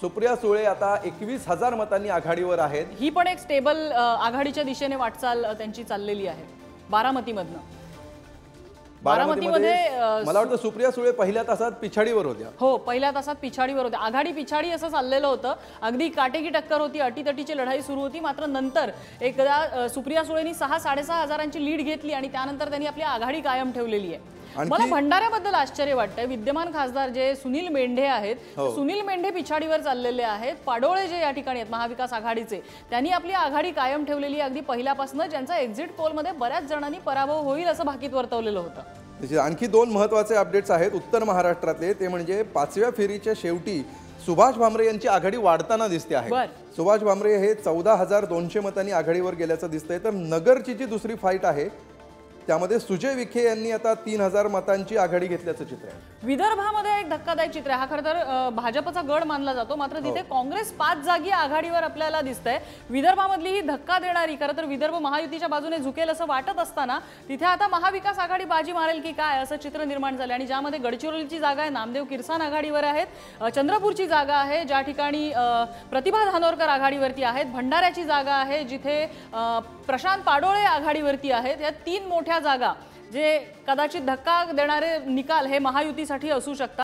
सुप्रिया सुळे आता 21,000 मतांनी आघाडीवर आहेत। ही पण एक स्टेबल आघाडीच्या दिशेने वाटचाल त्यांची चाललेली आहे बारामतीमधनं। बारामतीमध्ये मला वाटतं सुप्रिया सुळे पहिल्या तासात पिछाडीवर होत्या। हो, पहिल्या तासात पिछाडीवर होत्या। आघाडी पिछाडी असं चाललेलं होतं, अगदी काटेकी टक्कर होती, अटीतटीची लढाई सुरू होती। मात्र नंतर एकदा सुप्रिया सुळेंनी 6-6.5 हजारांची लीड घेतली आणि त्यानंतर त्यांनी आपली आघाडी कायम ठेवलेली आहे। मला भंडाऱ्याबद्दल आश्चर्य वाटतंय, विद्यमान खासदार जे सुनील मेंढे आहेत, सुनील मेंढे पिछाडीवर चाललेले आहेत। पाडोळे जे या ठिकाणी आहेत महाविकास आघाडीचे, त्यांनी आपली आघाडी कायम ठेवलेली अगदी पहिल्यापासून, ज्यांचा एक्झिट पोल मध्ये बऱ्याच जणांनी पराभव होईल असं भाकीत वर्तवलेलं होतं। आणखी 2 महत्त्वाचे अपडेट्स आहेत उत्तर महाराष्ट्रातले, ते म्हणजे 5व्या फेरीच्या शेवटी सुभाष भामरे यांची आघाडी वाढताना दिसते आहे। सुभाष भामरे हे 14,200 मतांनी आघाडीवर गेल्याचं दिसतंय। तर नगरची जी दुसरी फाईट आहे त्यामध्ये सुजय विखे यांनी आता 3,000 मतांची आघाडी घेतल्याचं चित्र आहे। विदर्भामध्ये एक धक्कादायक चित्र आहे। हा खरं तर भाजपचा गड मानला जातो, मात्र तिथे काँग्रेस 5 जागी आघाडीवर आपल्याला दिसतंय। विदर्भामधली ही धक्का देणारी, खरं तर विदर्भ महायुतीच्या बाजूने झुकेल असं वाटत असताना तिथे आता महाविकास आघाडी बाजी मारेल की काय असं चित्र निर्माण झालं। आणि ज्यामध्ये गडचिरोलीची जागा आहे, नामदेव किरसान आघाडीवर आहेत, चंद्रपूरची जागा आहे ज्या ठिकाणी प्रतिभा धानोरकर आघाडीवरती आहेत, भंडाऱ्याची जागा आहे जिथे प्रशांत पाडोळे आघाडीवरती आहेत। या 3 मोठ्या जागा जे कदाचित धक्का देणारे निकाल हे महायुतीसाठी असू शकतात।